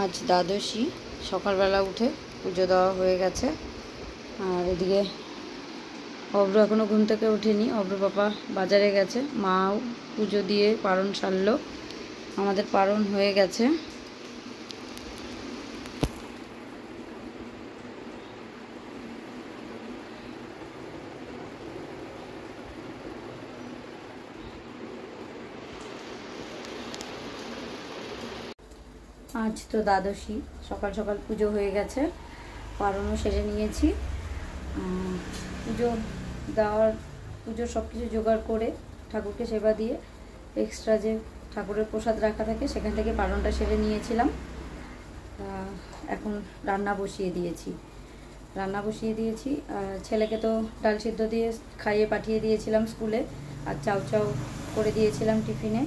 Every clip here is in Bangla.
আজ দ্বাদশী। সকালবেলা উঠে পুজো দেওয়া হয়ে গেছে। আর এদিকে অব্র এখনও ঘুম থেকে ওঠেনি। অব্র পাপা বাজারে গেছে, মাও পুজো দিয়ে পারণ সারলো। আমাদের পারণ হয়ে গেছে। আজ তো দ্বাদশী, সকাল সকাল পুজো হয়ে গেছে, পারণও সেরে নিয়েছি। পুজোর সব কিছু জোগাড় করে ঠাকুরকে সেবা দিয়ে এক্সট্রা যে ঠাকুরের প্রসাদ রাখা থাকে সেখান থেকে পারণটা সেরে নিয়েছিলাম। এখন রান্না বসিয়ে দিয়েছি। ছেলেকে তো ডাল সিদ্ধ দিয়ে খাইয়ে পাঠিয়ে দিয়েছিলাম স্কুলে, আর চাউ চাউ করে দিয়েছিলাম টিফিনে।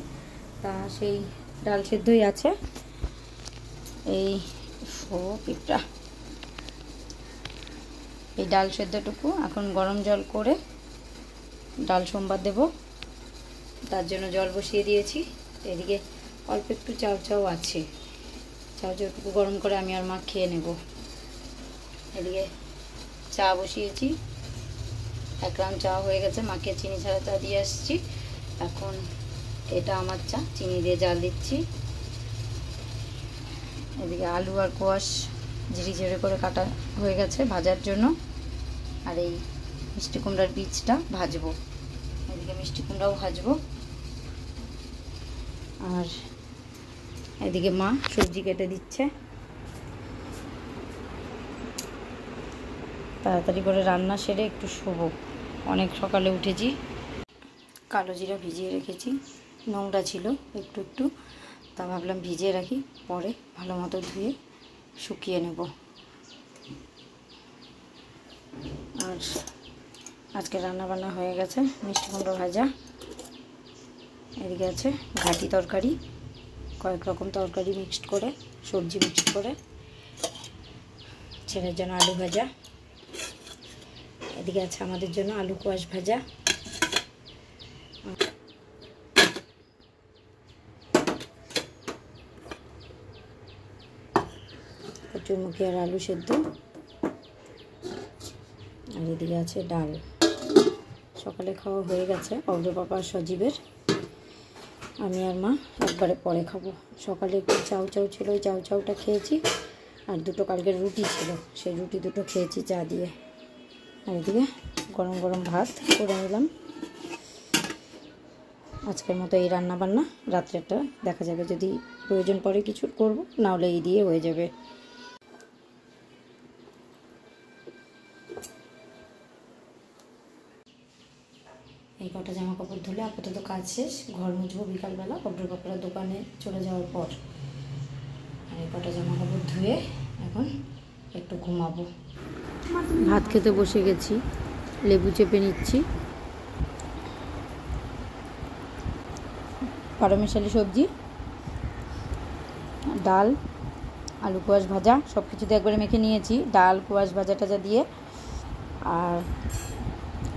তা সেই ডাল সিদ্ধই আছে। এই পিঁপড়া, এই ডাল সেদ্ধটুকু এখন গরম জল করে ডাল সোমবার দেব, তার জন্য জল বসিয়ে দিয়েছি। এদিকে অল্প একটু চাউ চাউ আছে, চাউ চাউটুকু গরম করে আমি আর মা খেয়ে নেব। এদিকে চা বসিয়েছি, 1 রাউন্ড চা হয়ে গেছে, মাকে চিনি ছাড়া চা দিয়ে আসছি। এখন এটা আমার চা, চিনি দিয়ে জাল দিচ্ছি। এদিকে আলু আর কোয়াশ ঝিরিঝিরি করে কাটা হয়ে গেছে ভাজার জন্য। আর এই মিষ্টি কুমড়ার বীজটা ভাজবো, এদিকে মিষ্টি কুমড়াও ভাজবো। আর এদিকে মা সবজি কেটে দিচ্ছে। তাড়াতাড়ি করে রান্না সেরে একটু শোবো, অনেক সকালে উঠেছি। কালো জিরা ভিজিয়ে রেখেছি, নোংরা ছিল একটু একটু, তা ভাবলাম ভিজিয়ে রাখি, পরে ভালো মতো ধুয়ে শুকিয়ে নেব। আর আজকে রান্না বান্না হয়ে গেছে, মিষ্টি কুমড়ো ভাজা, এদিকে আছে ঘাটি তরকারি, কয়েক রকম তরকারি মিক্সড করে, সবজি মিক্সড করে, ছেলের জন্য আলু ভাজা, এদিকে আছে আমাদের জন্য আলু কোয়াশ ভাজা। কচুরমুখী আর আলু সেদ্ধ, আর এদিকে আছে ডাল। সকালে খাওয়া হয়ে গেছে অব্র পাপা সজীবের, আমি আর মা একবারে পরে খাবো। সকালে একটু চাউ চাউ ছিল, ওই চাউ চাউটা খেয়েছি, আর দুটো কালকের রুটি ছিল, সেই রুটি দুটো খেয়েছি চা দিয়ে। আর এদিকে গরম গরম ভাত করে নিলাম। আজকের মতো এই রান্না বান্না, রাত্রেটা দেখা যাবে, যদি প্রয়োজন পড়ে কিছু করব, নাহলে এই দিয়ে হয়ে যাবে। এই কটা জামা কাপড় ধুলে আপাতত কাজ শেষ, ঘর মুছবো বিকালবেলা অব্র কাপড়ের দোকানে চলে যাওয়ার পর। আর এই কটা জামা কাপড় ধুয়ে এখন একটু ঘুমাবো। ভাত খেতে বসে গেছি, লেবু চেপে নিচ্ছি। পারমেশালি সবজি, ডাল, আলু কোয়াশ ভাজা, সব কিছুতে একবারে মেখে নিয়েছি, ডাল কোয়াশ ভাজা টাজা দিয়ে। আর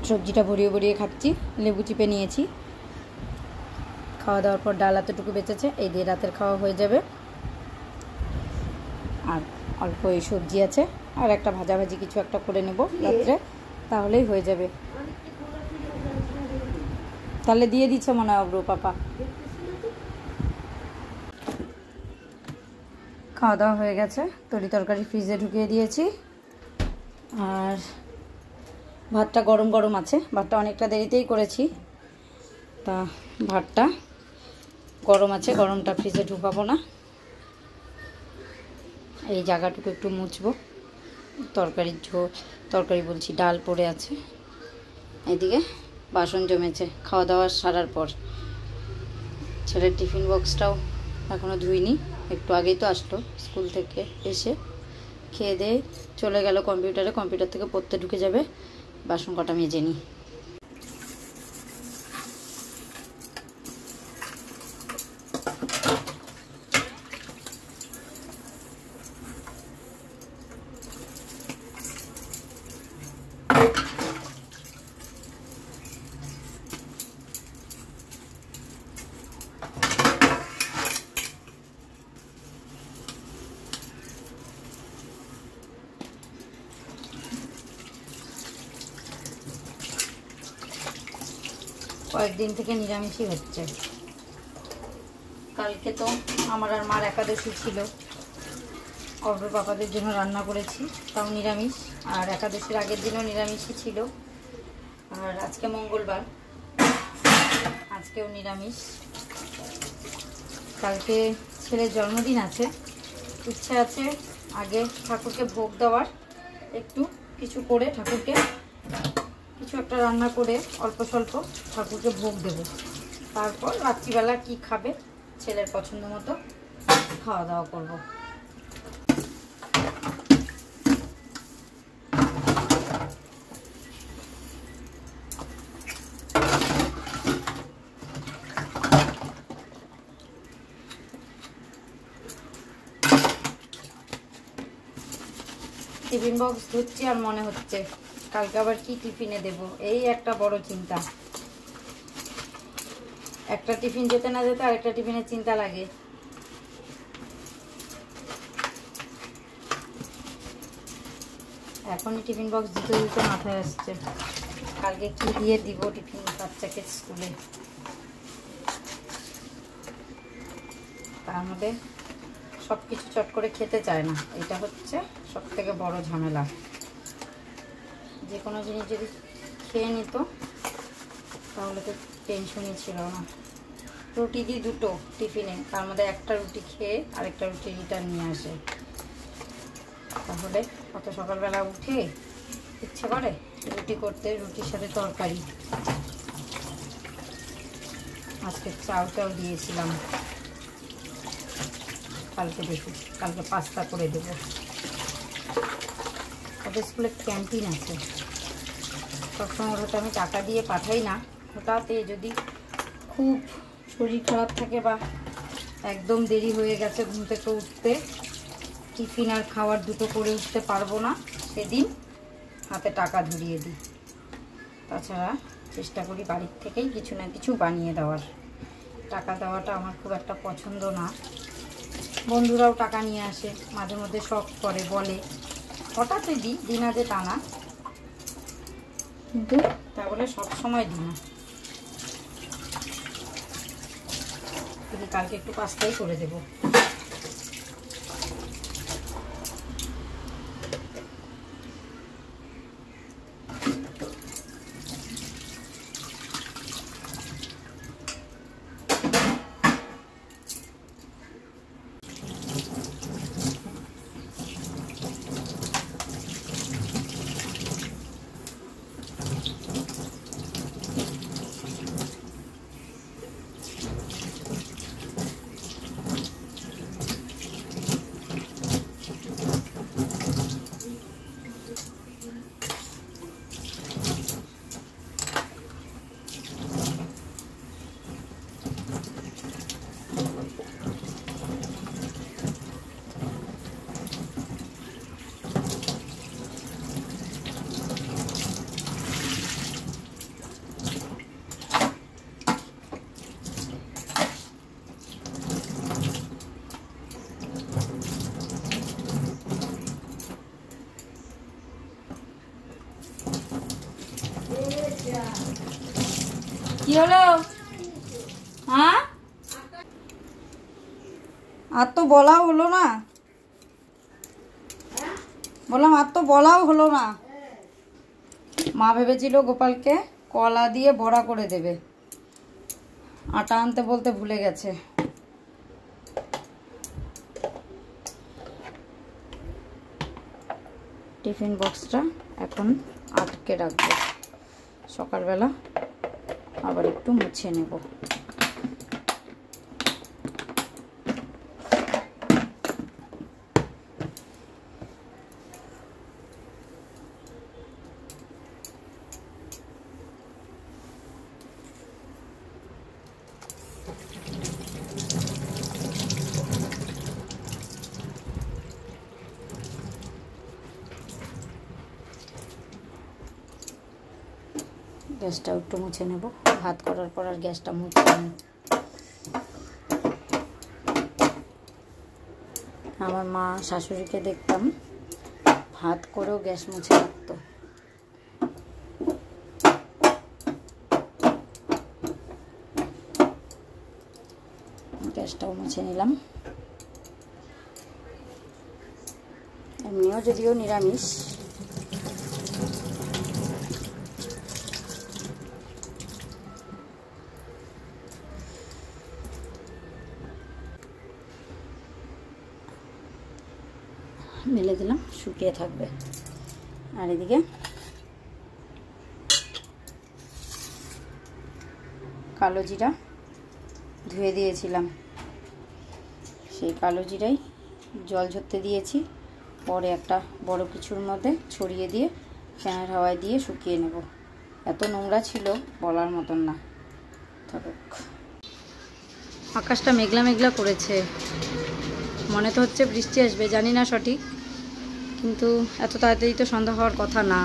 সবজিটা ভরিয়ে ভরিয়ে খাচ্ছি, লেবু চিপে নিয়েছি। খাওয়া দাওয়ার পর ডাল এতটুকু বেঁচেছে, এই দিয়ে রাতের খাওয়া হয়ে যাবে। আর অল্প এই সবজি আছে, আর একটা ভাজাভাজি কিছু একটা করে নেব রাত্রে, তাহলেই হয়ে যাবে। তাহলে দিয়ে দিচ্ছ মনে হয় অব্র পাপা। খাওয়া দাওয়া হয়ে গেছে, তরি তরকারি ফ্রিজে ঢুকিয়ে দিয়েছি। আর ভাতটা গরম গরম আছে, ভাতটা অনেকটা দেরিতেই করেছি, তা ভাতটা গরম আছে, গরমটা ফ্রিজে ঢুকাবো না। এই জায়গাটুকু একটু মুছবো, তরকারি বলছি, ডাল পড়ে আছে। এদিকে বাসন জমেছে খাওয়া দাওয়া সারার পর। ছেলের টিফিন বক্সটাও এখনও ধুইনি, একটু আগেই তো আসলো স্কুল থেকে, এসে খেয়ে দিয়ে চলে গেল কম্পিউটারে, কম্পিউটার থেকে পড়তে ঢুকে যাবে। বাসন কটা মেজে নিই। কয়েকদিন থেকে নিরামিষই হচ্ছে। কালকে তো আমার আর মার একাদশী ছিল, অপর পাপাদের জন্য রান্না করেছি, তাও নিরামিষ। আর একাদশীর আগের দিনও নিরামিষই ছিল। আর আজকে মঙ্গলবার, আজকেও নিরামিষ। কালকে ছেলের জন্মদিন আছে, ইচ্ছে আছে আগে ঠাকুরকে ভোগ দেওয়ার, একটু কিছু করে ঠাকুরকে কিছু একটা রান্না করে অল্প স্বল্প ঠাকুরকে ভোগ দেব। তারপর রাত্রিবেলা কি খাবে ছেলের পছন্দ মতো খাওয়া দাওয়া করব। টিফিন বক্স ধুচ্ছি আর মনে হচ্ছে কালকে আবার কি টিফিনে দেব, এই একটা বড় চিন্তা। একটা টিফিন যেতে না যেতে আরেকটা টিফিনের চিন্তা লাগে। এখনই টিফিন বক্স দিতে দিতে মাথায় আসছে কালকে কি দিয়ে দিব টিফিন বাচ্চাকে স্কুলে। তার মধ্যে সব কিছু চট করে খেতে চায় না, এটা হচ্ছে সব থেকে বড় ঝামেলা। যে কোনো জিনিস যদি খেয়ে নিত তাহলে তো টেনশনই ছিল না। রুটি দিই দুটো টিফিনে, তার মধ্যে একটা রুটি খেয়ে আরেকটা রুটি রিটার্ন নিয়ে আসে। তাহলে কত সকালবেলা উঠে ইচ্ছে করে রুটি করতে, রুটির সাথে তরকারি। আজকে চাউটাও দিয়েছিলাম, কালকে দেখি কালকে পাস্তা করে দেব। ওদের স্কুলে ক্যান্টিন আছে, সবসময় ওটা আমি টাকা দিয়ে পাঠাই না। হঠাৎ যদি খুব শরীর খারাপ থাকে বা একদম দেরি হয়ে গেছে ঘুম থেকে উঠতে, টিফিন আর খাওয়ার দুটো করে উঠতে পারবো না, সেদিন হাতে টাকা ধরিয়ে দিই। তাছাড়া চেষ্টা করি বাড়ির থেকেই কিছু না কিছু বানিয়ে দেওয়ার। টাকা দেওয়াটা আমার খুব একটা পছন্দ না। বন্ধুরাও টাকা নিয়ে আসে, মাঝে মধ্যে শখ করে, বলে, হঠাৎই দিই, দিনা যে টানা, কিন্তু তা বলে সবসময় দিই না। কালকে একটু পাস্তাই করে দেবো। কি হলো? হ্যাঁ, আর তো বলাও হলো না। বললাম আর তো বলাও হলো না। মা ভেবেছিল গোপালকে কলা দিয়ে বড়া করে দেবে, আটা আনতে বলতে ভুলে গেছে। টিফিন বক্সটা এখন আটকে রাখবো, সকালবেলা আবার একটু মুছে নেব। গ্যাসটা একটু মুছে নেব, ভাত করার পর আর গ্যাসটা মুছে নেব। আমার মা শাশুড়িকে দেখতাম ভাত করেও গ্যাস মুছে রাখতো। গ্যাসটাও মুছে নিলাম। এমনিও যদিও নিরামিষ, মেলে দিলাম, শুকিয়ে থাকবে। আর এদিকে কালো জিরা ধুয়ে দিয়েছিলাম, সেই কালো জিরাই জল ঝরতে দিয়েছি। পরে একটা বড় কিছুর মধ্যে ছড়িয়ে দিয়ে ফ্যানের হাওয়ায় দিয়ে শুকিয়ে নেব। এত নোংরা ছিল বলার মতন না। থাকুক। আকাশটা মেঘলা মেঘলা করেছে, মনে তো হচ্ছে বৃষ্টি আসবে, জানি না সঠিক, কিন্তু এত তাড়াতাড়ি তো সন্ধ্যা হওয়ার কথা না।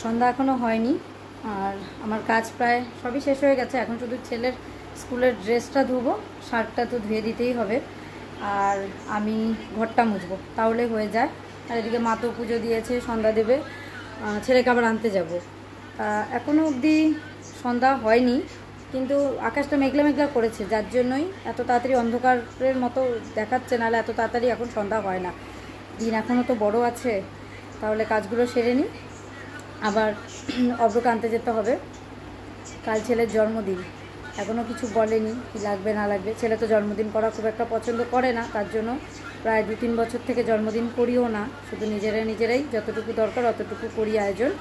সন্ধ্যা এখনও হয়নি, আর আমার কাজ প্রায় সবই শেষ হয়ে গেছে। এখন শুধু ছেলের স্কুলের ড্রেসটা ধুবো, শার্টটা তো ধুয়ে দিতেই হবে, আর আমি ঘরটা মুছবো, তাহলে হয়ে যায়। আর এদিকে মা তো পুজো দিয়েছে, সন্ধ্যা দেবে, ছেলেকে আবার আনতে যাব। এখনও অবধি সন্ধ্যা হয়নি, কিন্তু আকাশটা মেঘলা মেঘলা করেছে, যার জন্যই এত তাড়াতাড়ি অন্ধকারের মতো দেখাচ্ছে, নাহলে এত তাড়াতাড়ি এখন সন্ধ্যা হয় না। দিন এখনও তো বড় আছে, তাহলে কাজগুলো সেরে নিই। আবার অব্রকে আনতে যেতে হবে, কাল ছেলের জন্মদিন। এখনও কিছু বলেনি কি লাগবে না লাগবে। ছেলে তো জন্মদিন করা খুব একটা পছন্দ করে না, তার জন্য প্রায় 2-3 বছর থেকে জন্মদিন করিও না, শুধু নিজেরাই যতটুকু দরকার অতটুকু করি আয়োজন।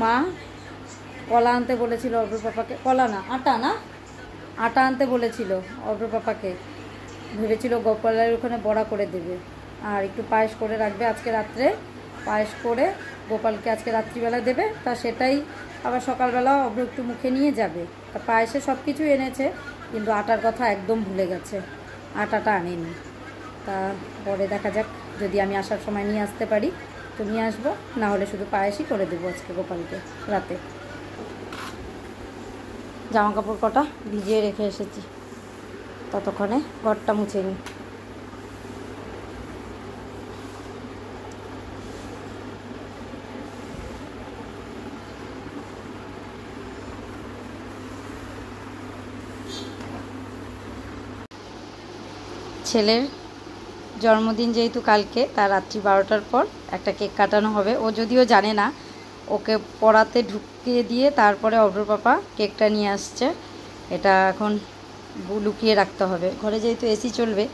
মা কলা আনতে বলেছিল অব্র পাপাকে, কলা না আটা আনতে বলেছিল অব্র পাপাকে। ভেবেছিল গোপালের ওখানে বড়া করে দেবে, আর একটু পায়েস করে রাখবে আজকে রাত্রে। পায়েস করে গোপালকে আজকে রাত্রিবেলা দেবে, তা সেটাই আবার সকালবেলা অব্র একটু মুখে নিয়ে যাবে। তা পায়েসে সব কিছু এনেছে, কিন্তু আটার কথা একদম ভুলে গেছে, আটাটা আনেনি। তা পরে দেখা যাক, যদি আমি আসার সময় নিয়ে আসতে পারি তো নিয়ে আসবো, না হলে শুধু পায়েসই করে দেবো আজকে গোপালকে রাতে। জামা কাপড় কটা ভিজিয়ে রেখে এসেছি, ততক্ষণে ঘরটা মুছে নিই। ছেলের জন্মদিন যেহেতু কালকে, তার রাত্রি 12টার পর একটা কেক কাটানো হবে। ও যদিও জানে না, ওকে পড়াতে ঢুকিয়ে দিয়ে তারপরে অব্র পাপা কেকটা নিয়ে আসছে। এটা এখন লুকিয়ে রাখতে হবে। ঘরে যেহেতু এসি চলবে,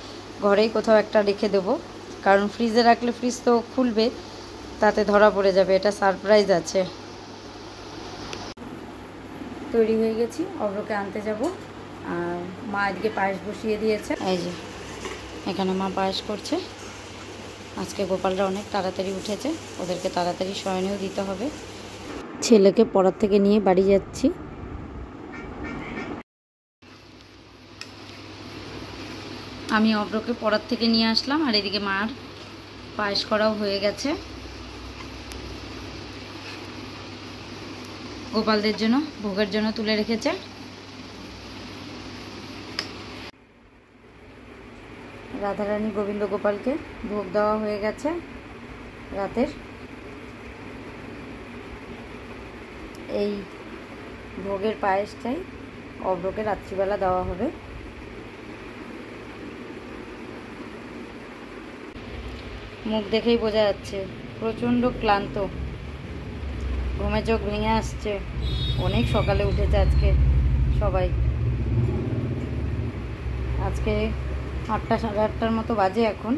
ঘরেই কোথাও একটা রেখে দেবো, কারণ ফ্রিজে রাখলে ফ্রিজ তো খুলবে, তাতে ধরা পড়ে যাবে। এটা সারপ্রাইজ আছে। তৈরি হয়ে গেছি, অব্রকে আনতে যাব। আর মা এদিকে পায়েস বসিয়ে দিয়েছে, এই যে এখানে মা পায়েস করছে। আজকে গোপালরা অনেক তাড়াতাড়ি উঠেছে, ওদেরকে তাড়াতাড়ি শয়নেও দিতে হবে। ছেলেকে পড়ার থেকে নিয়ে বাড়ি যাচ্ছি। আমি অব্রকে পড়ার থেকে নিয়ে আসলাম, আর এদিকে মার পায়েস করাও হয়ে গেছে। গোপালদের জন্য ভোগের জন্য তুলে রেখেছে। রাধারানী গোবিন্দ গোপালকে ভোগ দেওয়া হয়ে গেছে রাতের। এই ভোগের পায়েসটাই অব্রকে রাত্রিবেলা দেওয়া হবে। মুখ দেখেই বোঝা যাচ্ছে প্রচণ্ড ক্লান্ত, ঘুমে চোখ ভেঙে আসছে। অনেক সকালে উঠেছে আজকে সবাই। আজকে 8টা সাড়ে 8টার মতো বাজে এখন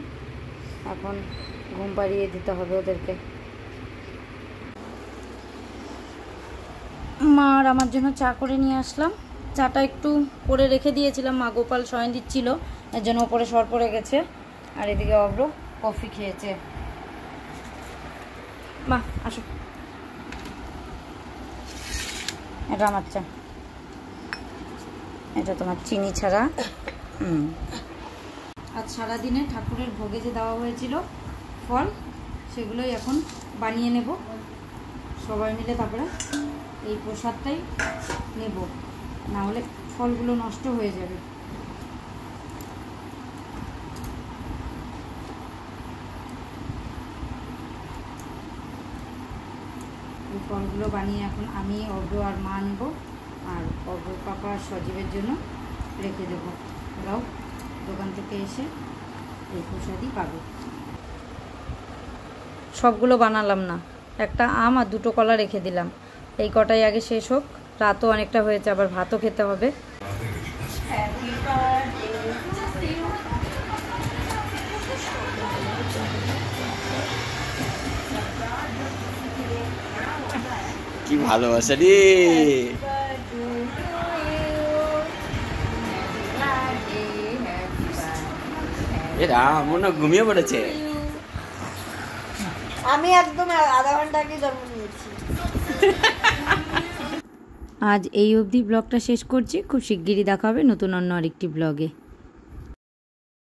ঘুম পাড়িয়ে দিতে হবে ওদেরকে। মা আর আমার জন্য চা করে নিয়ে আসলাম। চাটা একটু করে রেখে দিয়েছিলাম, মা গোপাল শয়ন দিচ্ছিল, এর জন্য ওপরে সর পড়ে গেছে। আর এদিকে অব্র কফি খেয়েছে। মা আসো, এটা আমার চা, এটা তোমার চিনি ছাড়া। আজ সারাদিনে ঠাকুরের ভোগে যে দেওয়া হয়েছিল ফল, সেগুলোই এখন বানিয়ে নেব সবাই মিলে, তারপরে এই প্রসাদটাই নেব, না হলে ফলগুলো নষ্ট হয়ে যাবে। এই ফলগুলো বানিয়ে এখন আমি অব্র আর মা নেব, আর অব্র পাপা সজীবের জন্য রেখে দেবো, ওরাও দোকান থেকে এসে এই প্রসাদই পাবে। সবগুলো বানালাম না, একটা আম আর 2টো কলা রেখে দিলাম। এই কটাই আগে শেষ হোক, রাতও অনেকটা হয়েছে, আবার ভাতও খেতে হবে। কি ভালোবাসা রে, এরা মনে ঘুমিয়ে পড়েছে। আমি একদম আধা ঘন্টা আগে জন্ম নিয়েছি। আজ এই অবধি ব্লগটা শেষ করছি, খুব শিগগিরই দেখা হবে নতুন অন্য আরেকটি ব্লগে।